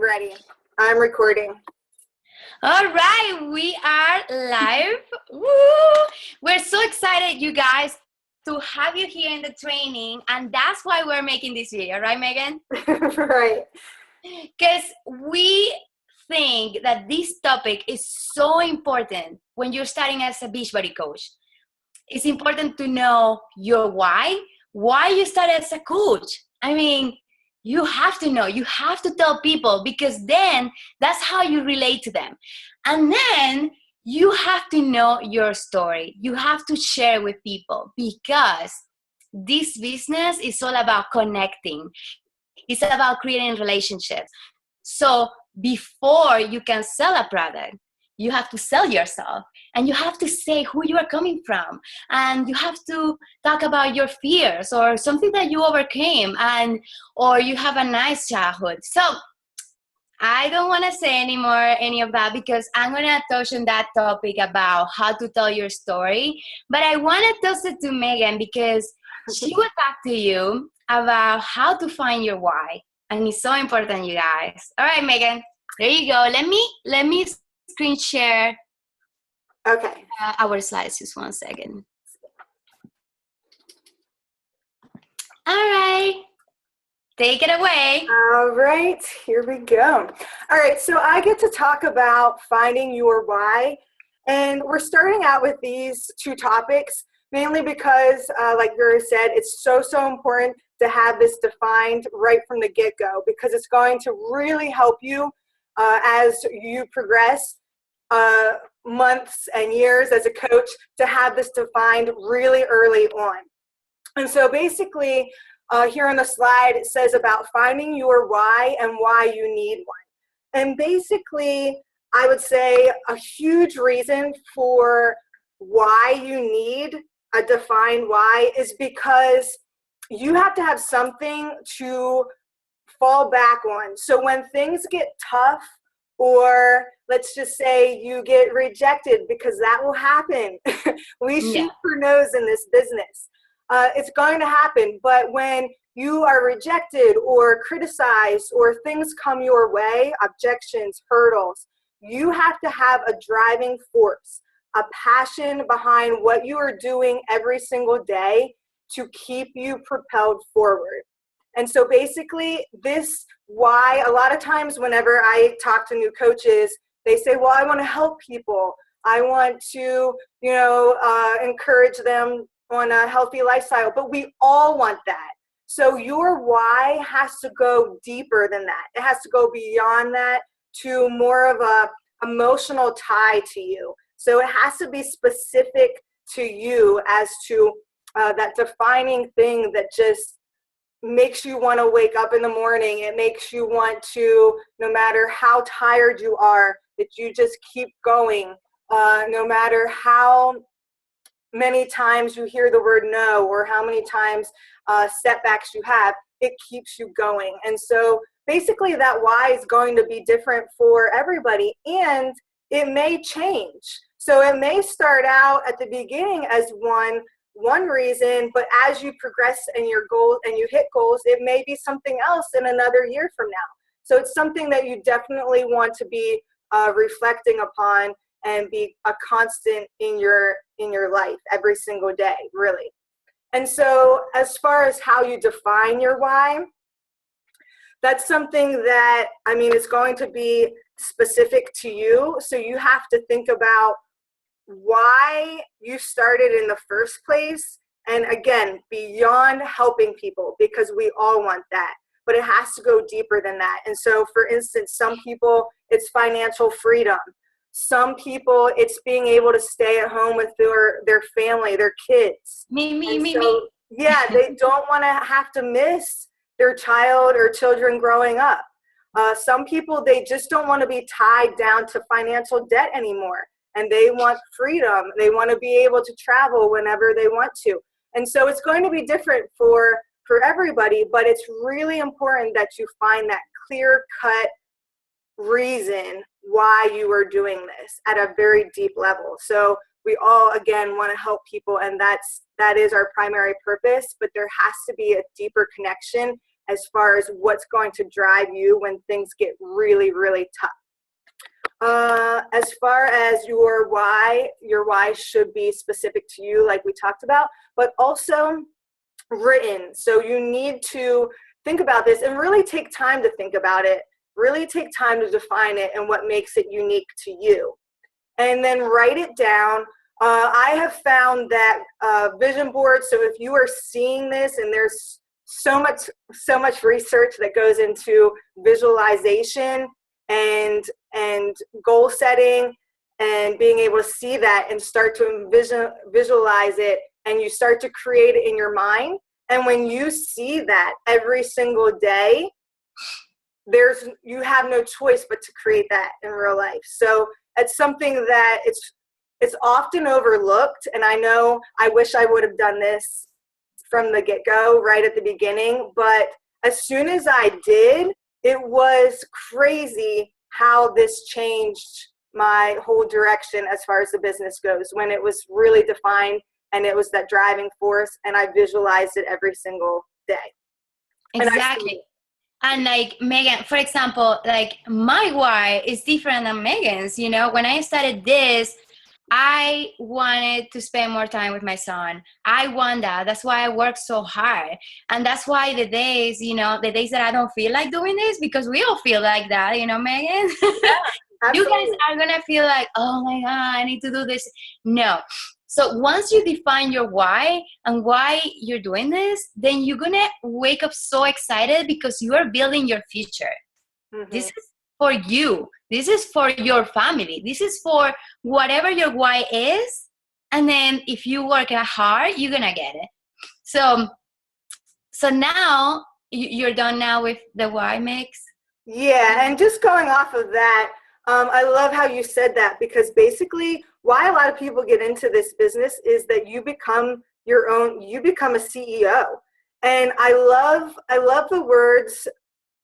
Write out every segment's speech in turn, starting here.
ready. I'm recording. All right, we are live. Woo! We're so excited, you guys, to have you here in the training, and that's why we're making this video, right, Megan? Right. Because we think that this topic is so important when you're starting as a Beachbody coach. It's important to know your why you started as a coach. I mean, you have to know, you have to tell people, because then that's how you relate to them. And then you have to know your story. You have to share with people, because this business is all about connecting. It's about creating relationships. So before you can sell a product, you have to sell yourself, and you have to say who you are coming from, and you have to talk about your fears or something that you overcame, or you have a nice childhood. So I don't want to say any of that, because I'm going to touch on that topic about how to tell your story. But I want to toss it to Megan, because she will talk to you about how to find your why. And it's so important, you guys. All right, Megan, there you go. Let me screen share our slides. Just 1 second. All right. Take it away. All right, here we go. All right, so I get to talk about finding your why. And we're starting out with these two topics, mainly because, like Vera said, it's so important to have this defined right from the get-go, because it's going to really help you as you progress months and years as a coach, to have this defined really early on. And so basically, here on the slide, it says about finding your why and why you need one. And basically, I would say a huge reason for why you need a defined why is because you have to have something to fall back on. So when things get tough, or let's just say you get rejected, because that will happen. We shoot for no's in this business. It's going to happen. But when you are rejected or criticized, or things come your way, objections, hurdles, you have to have a driving force, a passion behind what you are doing every single day to keep you propelled forward. And so basically, this why, a lot of times whenever I talk to new coaches, they say, well, I want to help people. I want to, encourage them on a healthy lifestyle. But we all want that. So your why has to go deeper than that. It has to go beyond that to more of a emotional tie to you. So it has to be specific to you as to that defining thing that just makes you want to wake up in the morning. It makes you want to, no matter how tired you are, that you just keep going. No matter how many times you hear the word no, or how many times setbacks you have, it keeps you going. And so basically that why is going to be different for everybody, and it may change. So it may start out at the beginning as one reason, but as you progress in your goals and you hit goals, it may be something else in another year from now. So it's something that you definitely want to be reflecting upon and be a constant in your life every single day, really. And so as far as how you define your why, that's something that, it's going to be specific to you. So you have to think about why you started in the first place. And again, beyond helping people, because we all want that, but it has to go deeper than that. And so, for instance, some people, it's financial freedom. Some people, it's being able to stay at home with their family, their kids. Me. Yeah, they don't want to have to miss their child or children growing up. Some people, they just don't want to be tied down to financial debt anymore, and they want freedom. They want to be able to travel whenever they want to. And so it's going to be different for everybody, but it's really important that you find that clear-cut reason why you are doing this at a very deep level. So we all, again, want to help people, and that is our primary purpose, but there has to be a deeper connection as far as what's going to drive you when things get really, really tough. As far as your why should be specific to you, like we talked about, but also written. So you need to think about this and really take time to think about it, really take time to define it and what makes it unique to you. And then write it down. I have found that vision boards, so if you are seeing this, and there's so much research that goes into visualization and goal setting and being able to see that and start to visualize it, and you start to create it in your mind. And when you see that every single day, you have no choice but to create that in real life. So it's something that it's often overlooked, and I know I wish I would have done this from the get-go, right at the beginning, but as soon as I did, it was crazy how this changed my whole direction as far as the business goes, when it was really defined and it was that driving force, and I visualized it every single day. Exactly. And like Megan, for example, like my why is different than Megan's. You know, when I started this, I wanted to spend more time with my son. I want that. That's why I work so hard. And that's why the days that I don't feel like doing this, because we all feel like that, you know, Megan? Yeah, you guys are going to feel like, oh my God, I need to do this. No. So once you define your why and why you're doing this, then you're going to wake up so excited because you are building your future. Mm-hmm. This is for you. This is for your family. This is for whatever your why is. And then if you work hard, you're going to get it. So now you're done now with the why mix? Yeah, and just going off of that, I love how you said that, because basically why a lot of people get into this business is that you become a CEO. And I love the words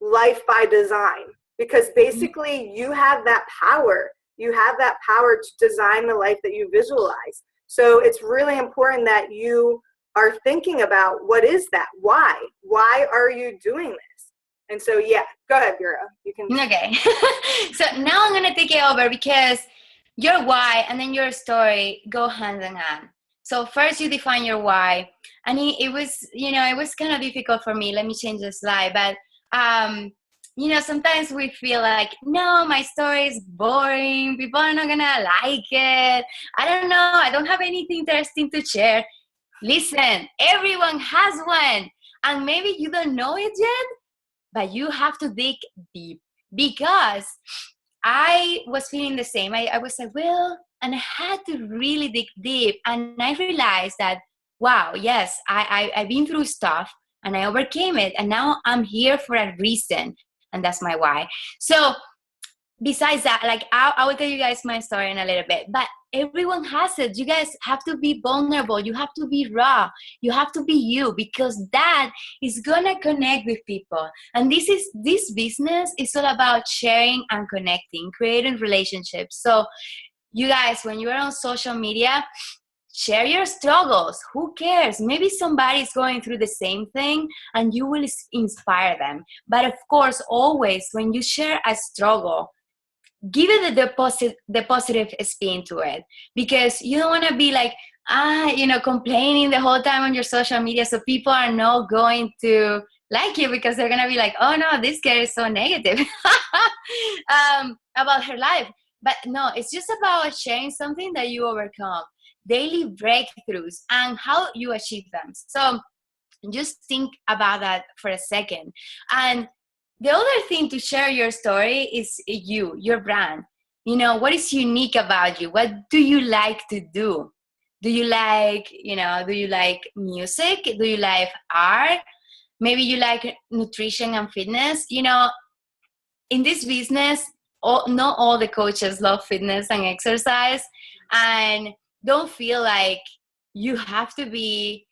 life by design, because basically you have that power. You have that power to design the life that you visualize. So it's really important that you are thinking about, what is that? Why? Why are you doing this? And so, yeah, go ahead, Vero. You can. Okay. So now I'm going to take it over, because your why and then your story go hand in hand. So first you define your why, and it was kind of difficult for me. Let me change the slide. But, sometimes we feel like, no, my story is boring. People are not going to like it. I don't know. I don't have anything interesting to share. Listen, everyone has one. And maybe you don't know it yet, but you have to dig deep, because I was feeling the same. I was like, well, and I had to really dig deep. And I realized that, wow, yes, I've been through stuff and I overcame it. And now I'm here for a reason. And that's my why. So besides that, like I will tell you guys my story in a little bit, but everyone has it. You guys have to be vulnerable. You have to be raw. You have to be you, because that is gonna connect with people. And this business is all about sharing and connecting, creating relationships. So you guys, when you are on social media, share your struggles. Who cares? Maybe somebody is going through the same thing and you will inspire them. But of course, always when you share a struggle, give it the positive spin to it, because you don't want to be like, complaining the whole time on your social media. So people are not going to like you, because they're going to be like, oh no, this girl is so negative about her life. But no, it's just about sharing something that you overcome, daily breakthroughs, and how you achieve them. So just think about that for a second. And the other thing to share your story is your brand. What is unique about you? What do you like to do? Do you like music? Do you like art? Maybe you like nutrition and fitness. In this business, not all the coaches love fitness and exercise. And don't feel like you have to be,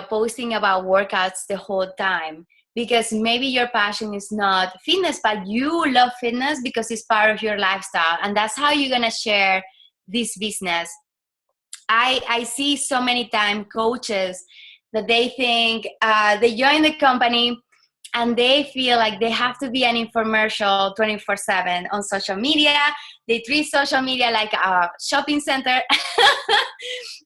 posting about workouts the whole time. Because maybe your passion is not fitness, but you love fitness because it's part of your lifestyle. And that's how you're going to share this business. I see so many times coaches that they think they join the company and they feel like they have to be an infomercial 24/7 on social media. They treat social media like a shopping center.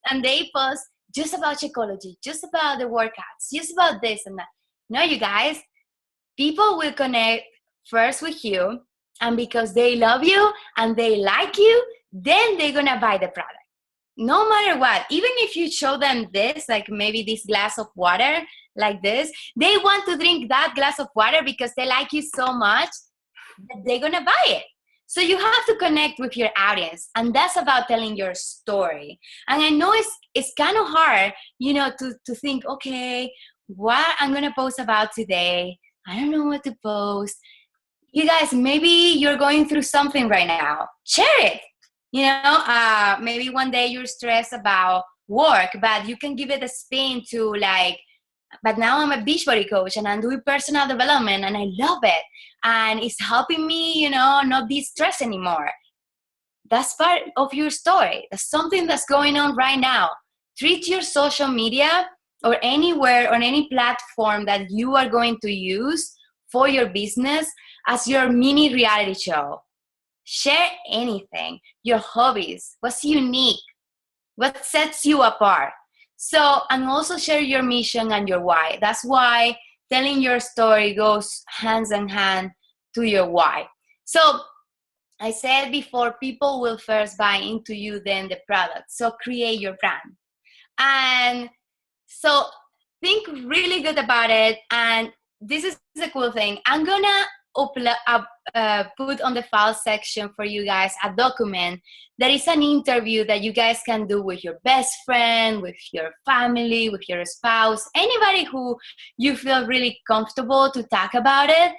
And they post just about psychology, just about the workouts, just about this and that. No, you guys, people will connect first with you, and because they love you and they like you, then they're gonna buy the product. No matter what, even if you show them this, like maybe this glass of water like this, they want to drink that glass of water because they like you so much that they're gonna buy it. So you have to connect with your audience, and that's about telling your story. And I know it's kind of hard, to think, okay, what I'm gonna post about today. I don't know what to post. You guys, maybe you're going through something right now. Share it. Maybe one day you're stressed about work, but you can give it a spin to like, but now I'm a Beachbody coach and I'm doing personal development and I love it. And it's helping me, not be stressed anymore. That's part of your story. That's something that's going on right now. Treat your social media or anywhere on any platform that you are going to use for your business as your mini reality show. Share anything, your hobbies, what's unique, what sets you apart. So, and also share your mission and your why. That's why telling your story goes hands in hand to your why. So, I said before, people will first buy into you, then the product. So, create your brand. And so, think really good about it. And this is the cool thing. I'm going to put on the file section for you guys a document that is an interview that you guys can do with your best friend, with your family, with your spouse, anybody who you feel really comfortable to talk about it.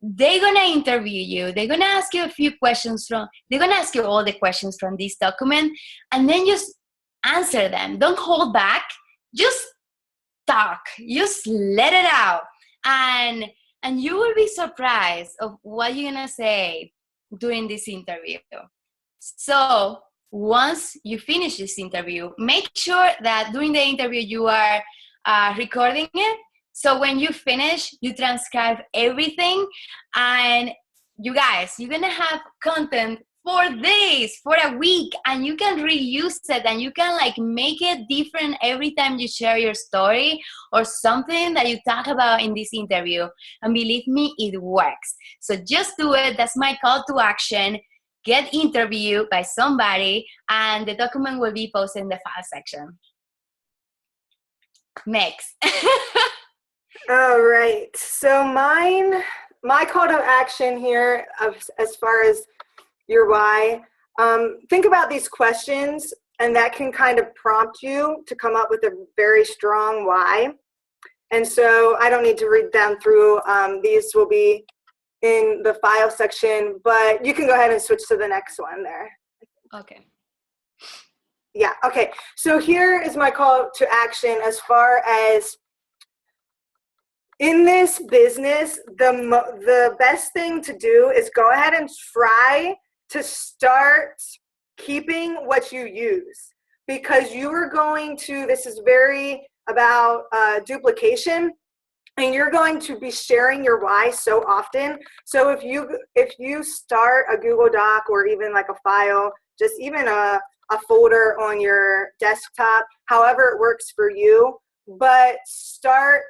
They're gonna interview you. They're gonna ask you a few questions they're gonna ask you all the questions from this document, and then just answer them. Don't hold back. Just talk. Just let it out. And you will be surprised of what you're gonna say during this interview. So once you finish this interview, make sure that during the interview you are recording it. So when you finish, you transcribe everything, and you guys, you're gonna have content for days, for a week, and you can reuse it and you can like make it different every time you share your story or something that you talk about in this interview. And believe me, it works. So just do it. That's my call to action. Get interviewed by somebody, and the document will be posted in the file section. Next. All right. So my call to action here as far as your why, think about these questions, and that can kind of prompt you to come up with a very strong why. And so I don't need to read them through. These will be in the file section, but you can go ahead and switch to the next one there. Okay. Yeah, okay. So here is my call to action as far as in this business, the best thing to do is go ahead and try to start keeping what you use, because you are going to, this is very about duplication, and you're going to be sharing your why so often. So if you start a Google Doc or even like a file, just even a folder on your desktop, however it works for you, but start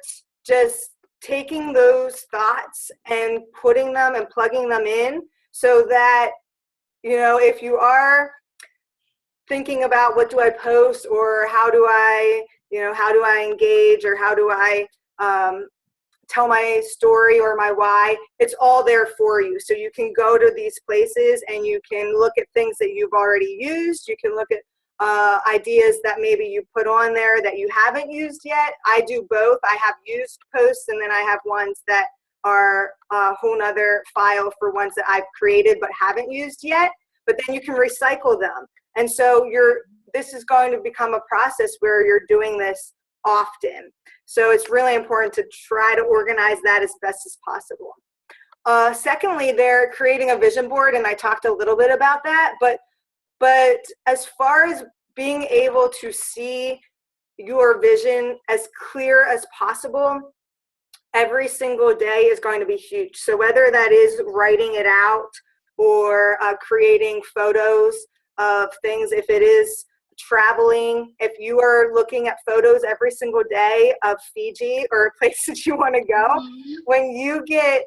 just taking those thoughts and putting them and plugging them in, so that, if you are thinking about what do I post, or how do I engage, or how do I tell my story or my why, it's all there for you. So you can go to these places and you can look at things that you've already used. You can look at ideas that maybe you put on there that you haven't used yet. I do both. I have used posts, and then I have ones that are a whole nother file for ones that I've created but haven't used yet. But then you can recycle them. And so this is going to become a process where you're doing this often. So it's really important to try to organize that as best as possible. Secondly, they're creating a vision board, and I talked a little bit about that, but as far as being able to see your vision as clear as possible, every single day is going to be huge. So whether that is writing it out or creating photos of things, if it is traveling, if you are looking at photos every single day of Fiji or places you want to go, when you get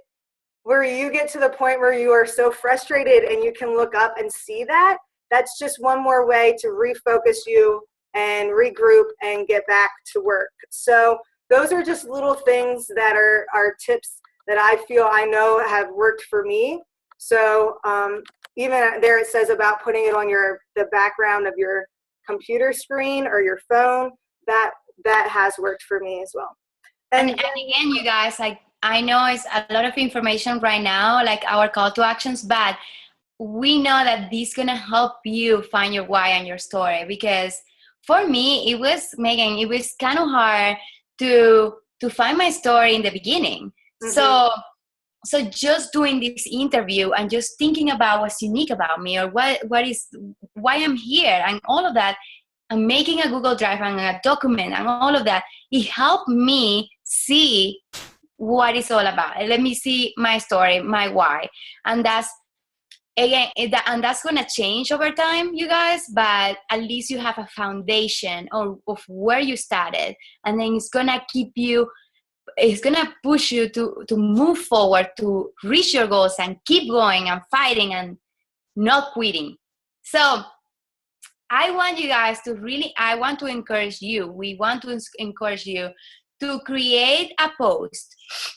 where you get to the point where you are so frustrated and you can look up and see that, that's just one more way to refocus you and regroup and get back to work. So those are just little things that are tips that I feel I know have worked for me. So even there it says about putting it on the background of your computer screen or your phone, that has worked for me as well. And again, you guys, like, I know it's a lot of information right now, like our call to actions, but we know that this is going to help you find your why and your story. Because for me, it was kind of hard to find my story in the beginning. So just doing this interview and just thinking about what's unique about me, or why I'm here and all of that, and making a Google Drive and a document and all of that, it helped me see what it's all about. Let me see my story, my why. And that's, again, and that's going to change over time, you guys, but at least you have a foundation of where you started. And then it's going to push you to move forward, to reach your goals and keep going and fighting and not quitting. So I want you guys to I want to encourage you. We want to encourage you to create a post.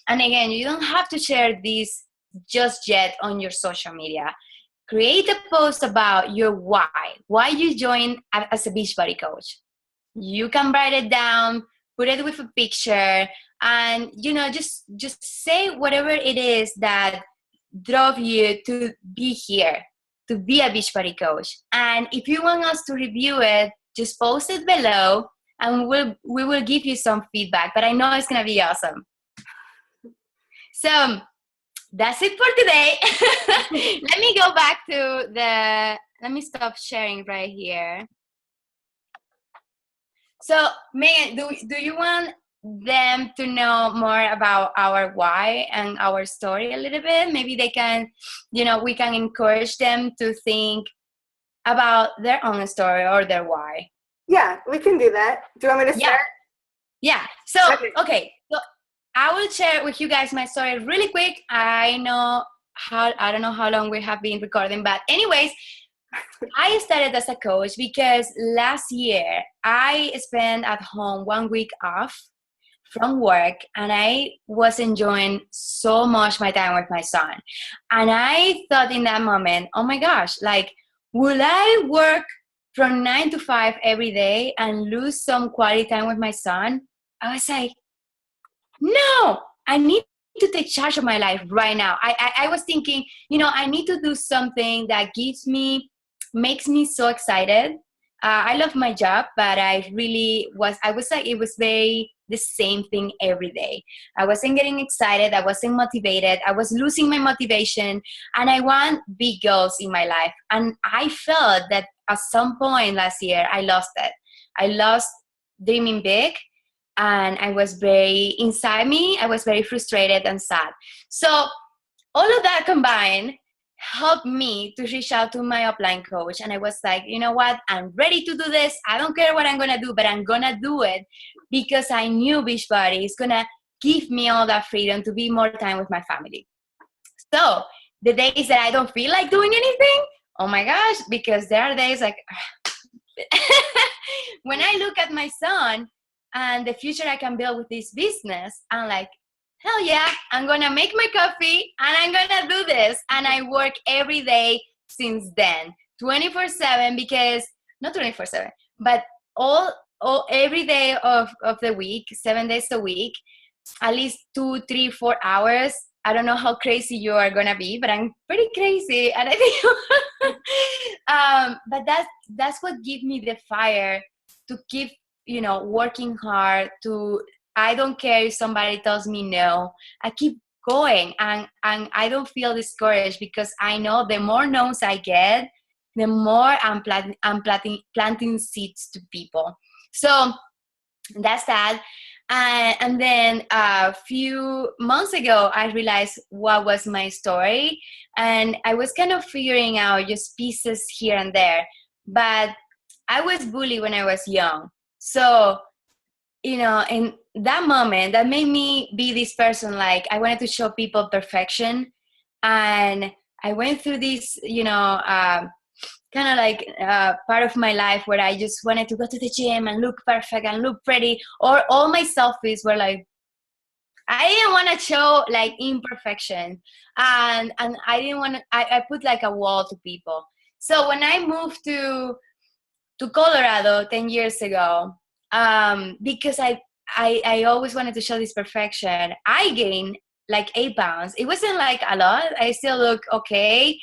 And again, you don't have to share this just yet on your social media. Create a post about your why you joined as a Beachbody coach. You can write it down, put it with a picture, and just say whatever it is that drove you to be here, to be a Beachbody coach. And if you want us to review it, just post it below, and we will give you some feedback. But I know it's gonna be awesome. So that's it for today. Let me go back to let me stop sharing right here. So, Megan, do you want them to know more about our why and our story a little bit? Maybe they can, we can encourage them to think about their own story or their why. Yeah, we can do that. Do you want me to start? Yeah. So, okay. So I will share with you guys my story really quick. I don't know how long we have been recording, but anyways, I started as a coach because last year I spent at home 1 week off from work, and I was enjoying so much my time with my son. And I thought in that moment, oh my gosh, like, will I work from 9 to 5 every day and lose some quality time with my son? I was like, no, I need to take charge of my life right now. I was thinking, I need to do something that makes me so excited. I love my job, but it was very the same thing every day. I wasn't getting excited. I wasn't motivated. I was losing my motivation, and I want big goals in my life. And I felt that at some point last year, I lost it. I lost dreaming big, and inside me, I was very frustrated and sad. So all of that combined helped me to reach out to my upline coach. And I was like, you know what? I'm ready to do this. I don't care what I'm going to do, but I'm going to do it because I knew Beachbody is going to give me all that freedom to be more time with my family. So the days that I don't feel like doing anything, oh my gosh, because there are days like, when I look at my son and the future I can build with this business, I'm like, hell yeah, I'm going to make my coffee and I'm going to do this. And I work every day since then, 24/7, because not 24/7, but every day of the week, 7 days a week, at least 2, 3, 4 hours. I don't know how crazy you are going to be, but I'm pretty crazy. And I think, but that's what gives me the fire to keep, working hard. I don't care if somebody tells me no. I keep going, and I don't feel discouraged because I know the more no's I get, the more I'm planting seeds to people. So that's that. And then a few months ago, I realized what was my story. And I was kind of figuring out just pieces here and there. But I was bullied when I was young. So, in that moment, that made me be this person. Like, I wanted to show people perfection. And I went through this, kind of like part of my life where I just wanted to go to the gym and look perfect and look pretty. Or all my selfies were like, I didn't want to show like imperfection, and I didn't want to. I put like a wall to people. So when I moved to Colorado 10 years ago, because I always wanted to show this perfection, I gained like 8 pounds. It wasn't like a lot. I still look okay,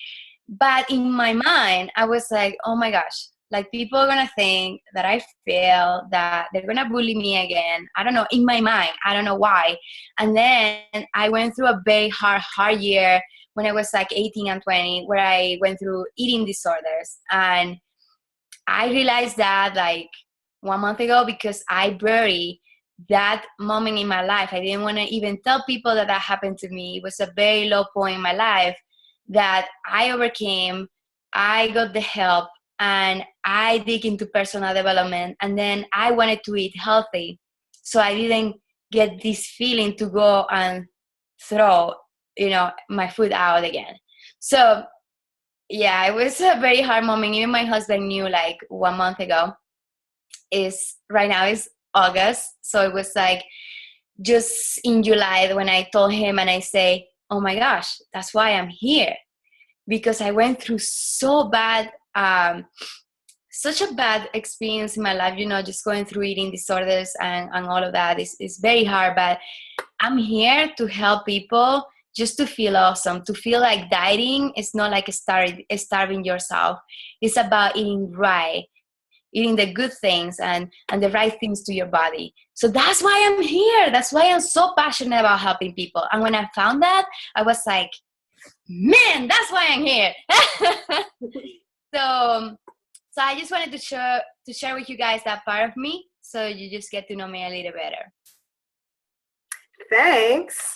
but in my mind, I was like, oh my gosh, like people are gonna think that I fail, that they're gonna bully me again. I don't know, in my mind, I don't know why. And then I went through a very hard year when I was like 18 and 20, where I went through eating disorders. And I realized that like 1 month ago, because I buried that moment in my life. I didn't want to even tell people that happened to me. It was a very low point in my life that I overcame. I got the help and I dig into personal development. And then I wanted to eat healthy. So I didn't get this feeling to go and throw, my food out again. So yeah, it was a very hard moment. Even my husband knew like 1 month ago. Is right now is August. So it was like just in July when I told him and I say, oh my gosh, that's why I'm here. Because I went through such a bad experience in my life, just going through eating disorders and all of that is very hard. But I'm here to help people just to feel awesome, to feel like dieting is not like starving yourself. It's about eating right, eating the good things and the right things to your body. So that's why I'm here. That's why I'm so passionate about helping people. And when I found that, I was like, man, that's why I'm here. So I just wanted to share with you guys that part of me, so you just get to know me a little better. Thanks.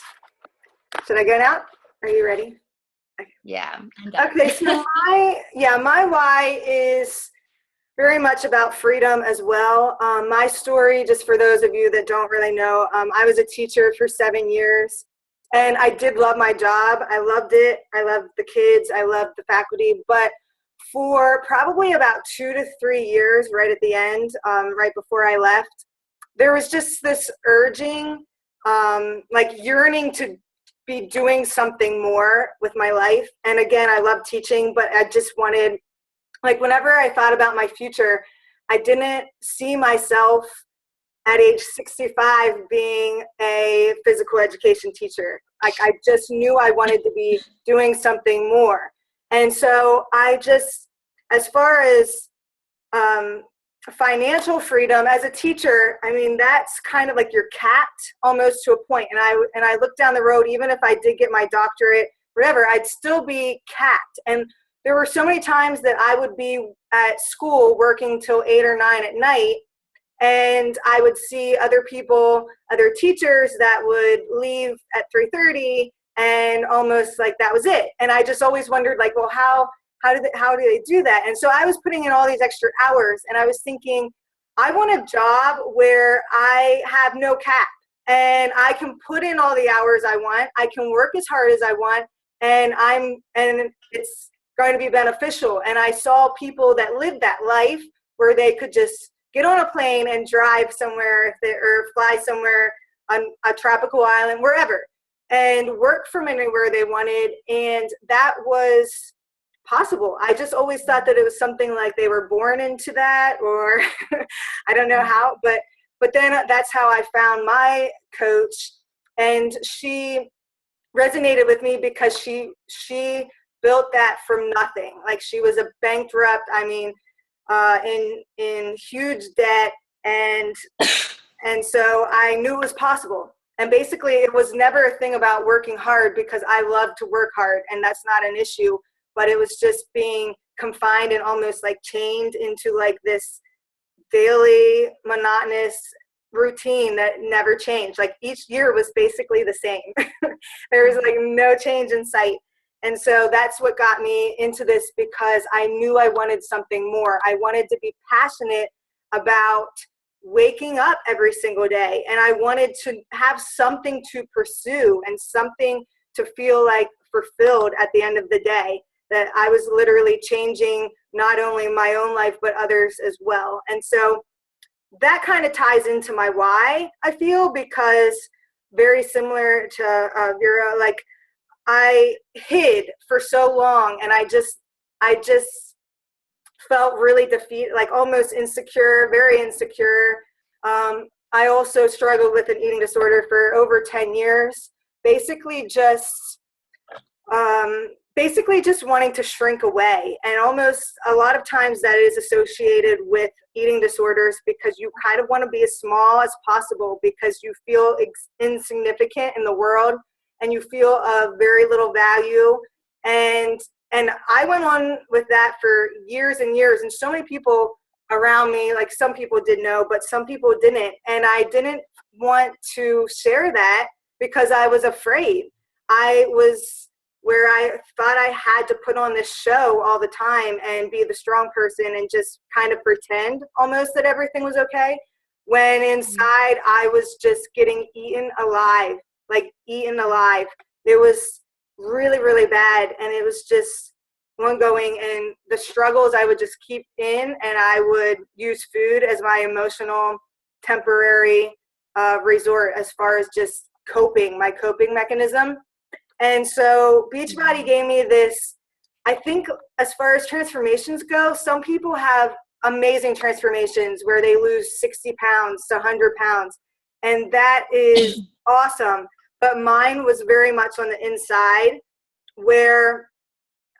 Should I go now? Are you ready? Okay. Yeah. I'm done. Okay, so my why is very much about freedom as well. My story, just for those of you that don't really know, I was a teacher for 7 years, and I did love my job. I loved it. I loved the kids. I loved the faculty. But for probably about 2 to 3 years, right at the end, right before I left, there was just this urging, like yearning to be doing something more with my life. And again, I love teaching, but I just wanted, like whenever I thought about my future, I didn't see myself at age 65 being a physical education teacher. Like I just knew I wanted to be doing something more. And so I just, as far as financial freedom as a teacher, I mean, that's kind of like you're capped almost to a point. And I look down the road, even if I did get my doctorate, whatever, I'd still be capped. And there were so many times that I would be at school working till 8 or 9 at night, and I would see other people, other teachers that would leave at 3:30, and almost like that was it. And I just always wondered, like, well, how do they do that? And so I was putting in all these extra hours, and I was thinking, I want a job where I have no cap, and I can put in all the hours I want. I can work as hard as I want, and it's going to be beneficial. And I saw people that lived that life where they could just get on a plane and drive somewhere or fly somewhere on a tropical island, wherever, and work from anywhere they wanted. And that was possible. I just always thought that it was something like they were born into that, or I don't know how, but then that's how I found my coach. And she resonated with me because she built that from nothing. Like she was a bankrupt, I mean, in huge debt, and so I knew it was possible. And basically it was never a thing about working hard, because I love to work hard, and that's not an issue, but it was just being confined and almost like chained into like this daily monotonous routine that never changed. Like each year was basically the same. There was like no change in sight. And so that's what got me into this, because I knew I wanted something more. I wanted to be passionate about waking up every single day. And I wanted to have something to pursue and something to feel like fulfilled at the end of the day, that I was literally changing not only my own life, but others as well. And so that kind of ties into my why, I feel, because very similar to Vera, like I hid for so long, and I just felt really defeated, like almost insecure, very insecure. I also struggled with an eating disorder for over 10 years, basically just wanting to shrink away. And almost a lot of times that is associated with eating disorders, because you kind of want to be as small as possible because you feel insignificant in the world, and you feel of very little value. And I went on with that for years and years. And so many people around me, like some people did know, but some people didn't. And I didn't want to share that because I was afraid. I was where I thought I had to put on this show all the time and be the strong person and just kind of pretend almost that everything was okay, when inside I was just getting eaten alive, like eaten alive. It was really, really bad, and it was just ongoing, and the struggles I would just keep in, and I would use food as my emotional temporary resort as far as just my coping mechanism. And so Beachbody gave me this, I think as far as transformations go, some people have amazing transformations where they lose 60 pounds to 100 pounds. And that is awesome. But mine was very much on the inside, where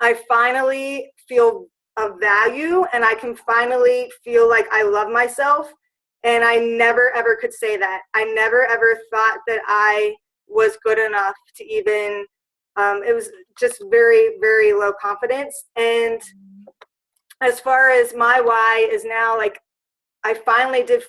I finally feel of value, and I can finally feel like I love myself. And I never, ever could say that. I never, ever thought that I was good enough to even, it was just very, very low confidence. And as far as my why is now, like, I finally did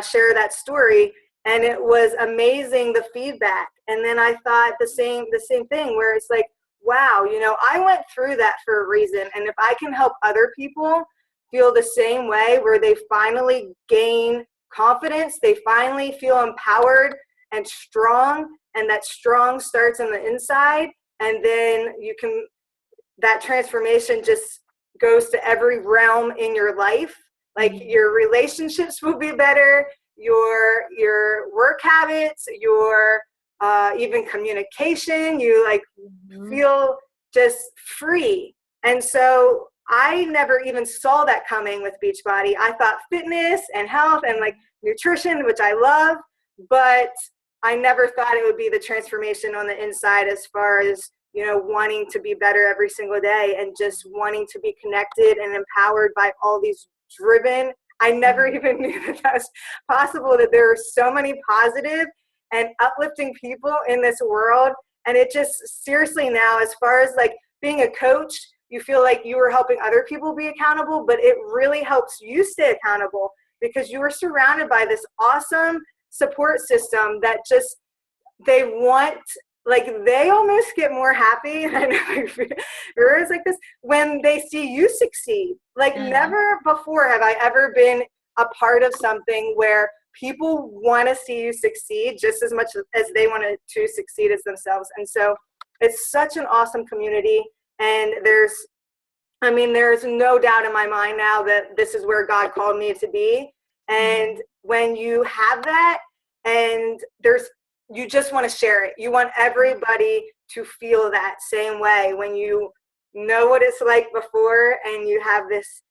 share that story, and it was amazing, the feedback. And then I thought the same thing, where it's like, wow, I went through that for a reason. And if I can help other people feel the same way, where they finally gain confidence, they finally feel empowered and strong, and that strong starts on the inside, and then that transformation just goes to every realm in your life. Like your relationships will be better, your work habits, your even communication, you feel just free. And so I never even saw that coming with Beachbody. I thought fitness and health and nutrition, which I love, but I never thought it would be the transformation on the inside, as far as, wanting to be better every single day and just wanting to be connected and empowered by all these driven. I never even knew that was possible, that there are so many positive and uplifting people in this world. And it just, seriously now, as far as being a coach, you feel like you are helping other people be accountable, but it really helps you stay accountable, because you are surrounded by this awesome support system that just, they almost get more happy. And I know it's like this when they see you succeed. Never before have I ever been a part of something where people want to see you succeed just as much as they want to succeed as themselves. And so it's such an awesome community. And there's no doubt in my mind now that this is where God called me to be. And when you have that, and you just want to share it. You want everybody to feel that same way when you know what it's like before and you have this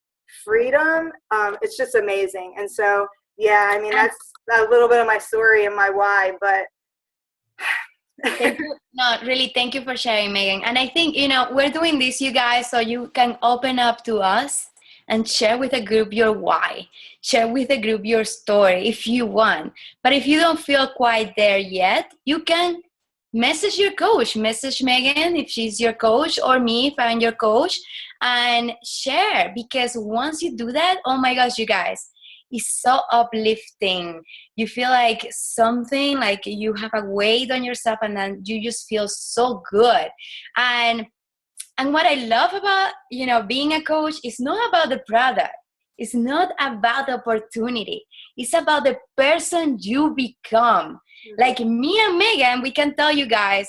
freedom. It's just amazing. And so, yeah, that's a little bit of my story and my why, but. Thank you for sharing, Megan. And I think, we're doing this, you guys, so you can open up to us and share with a group your why. Share with a group your story if you want. But if you don't feel quite there yet, you can message your coach. Message Megan if she's your coach, or me if I'm your coach, and share. Because once you do that, oh my gosh, you guys, is so uplifting. You feel like something, like you have a weight on yourself, and then you just feel so good. And what I love about, being a coach is not about the product. It's not about the opportunity. It's about the person you become. Like me and Megan, we can tell you guys,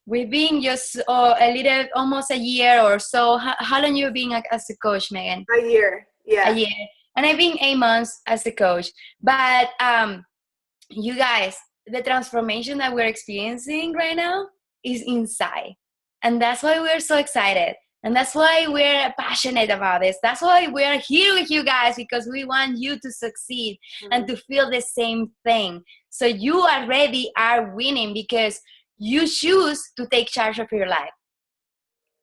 we've been just almost a year or so. How long you been as a coach, Megan? A year, yeah. A year. And I've been 8 months as a coach. But you guys, the transformation that we're experiencing right now is inside. And that's why we're so excited. And that's why we're passionate about this. That's why we're here with you guys, because we want you to succeed and to feel the same thing. So you already are winning because you choose to take charge of your life.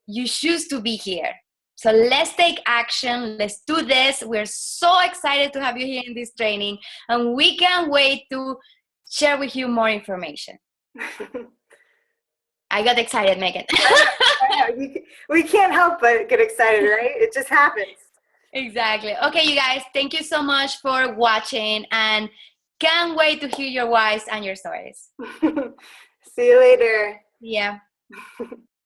You choose to be here. So let's take action. Let's do this. We're so excited to have you here in this training. And we can't wait to share with you more information. I got excited, Megan. I know. We can't help but get excited, right? It just happens. Exactly. Okay, you guys, thank you so much for watching, and can't wait to hear your whys and your stories. See you later. Yeah.